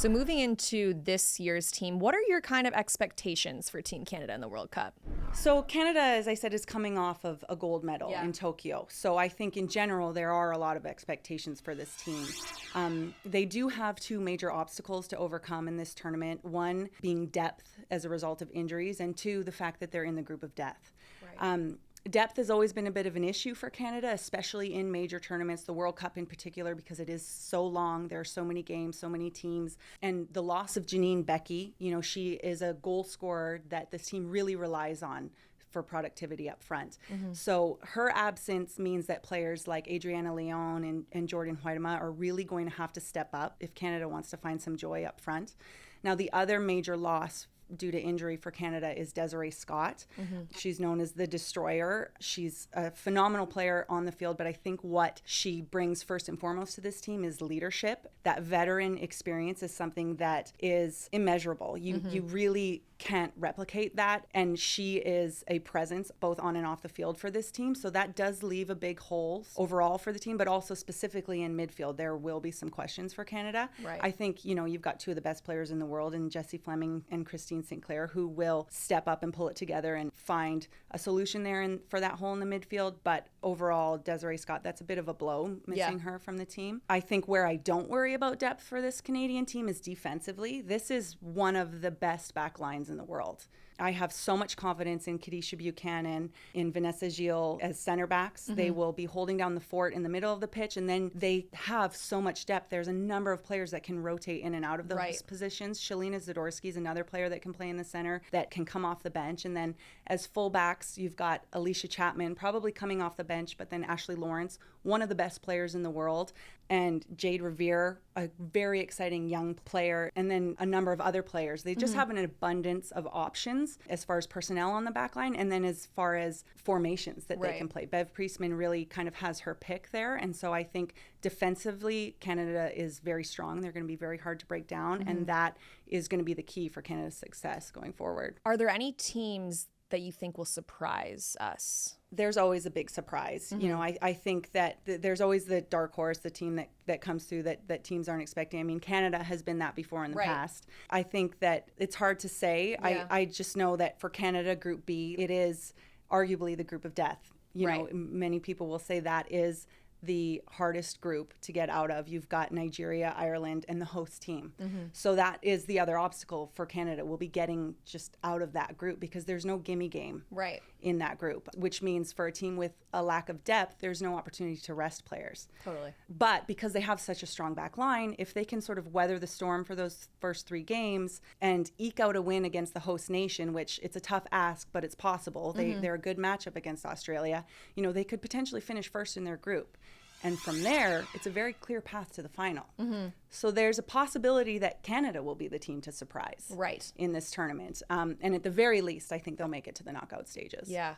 So moving into this year's team, what are your kind of expectations for Team Canada in the World Cup? So Canada, as I said, is coming off of a gold medal in Tokyo. So I think in general, there are a lot of expectations for this team. They do have two major obstacles to overcome in this tournament. One being depth as a result of injuries, and two, the fact that they're in the group of death. Right. Depth has always been a bit of an issue for Canada, especially in major tournaments, the World Cup in particular, because it is so long. There are so many games, so many teams. And the loss of Janine Becky, she is a goal scorer that this team really relies on for productivity up front. Mm-hmm. So her absence means that players like Adriana Leon and Jordan Huitema are really going to have to step up if Canada wants to find some joy up front. Now, the other major loss due to injury for Canada is Desiree Scott. Mm-hmm. She's known as the Destroyer. She's a phenomenal player on the field, but I think what she brings first and foremost to this team is leadership. That veteran experience is something that is immeasurable. You really can't replicate that, and she is a presence both on and off the field for this team, so that does leave a big hole overall for the team, but also specifically in midfield there will be some questions for Canada. Right. I think you've got two of the best players in the world in Jessie Fleming and Christine Sinclair, who will step up and pull it together and find a solution there for that hole in the midfield. But overall, Desiree Scott, that's a bit of a blow, missing her from the team. I think where I don't worry about depth for this Canadian team is defensively. This is one of the best back lines in the world. I have so much confidence in Kadisha Buchanan, in Vanessa Gilles as center backs. Mm-hmm. They will be holding down the fort in the middle of the pitch, and then they have so much depth. There's a number of players that can rotate in and out of those positions. Shalina Zadorsky is another player that can play in the center, that can come off the bench. And then as fullbacks, you've got Alicia Chapman, probably coming off the bench, but then Ashley Lawrence, one of the best players in the world, and Jade Revere, a very exciting young player, and then a number of other players. They just have an abundance of options as far as personnel on the back line, and then as far as formations that they can play. Bev Priestman really kind of has her pick there, and so I think defensively Canada is very strong. They're going to be very hard to break down, and that is going to be the key for Canada's success going forward. Are there any teams that you think will surprise us? There's always a big surprise. Mm-hmm. I think that there's always the dark horse, the team that comes through that teams aren't expecting. I mean, Canada has been that before in the past. I think that it's hard to say. Yeah. I just know that for Canada, Group B, it is arguably the group of death. Many people will say that is the hardest group to get out of. You've got Nigeria, Ireland, and the host team. Mm-hmm. So that is the other obstacle for Canada. We'll be getting just out of that group because there's no gimme game in that group, which means for a team with a lack of depth, there's no opportunity to rest players. Totally. But because they have such a strong back line, if they can sort of weather the storm for those first three games and eke out a win against the host nation, which it's a tough ask, but it's possible. They're a good matchup against Australia. They could potentially finish first in their group. And from there, it's a very clear path to the final. Mm-hmm. So there's a possibility that Canada will be the team to surprise in this tournament. And at the very least, I think they'll make it to the knockout stages. Yeah.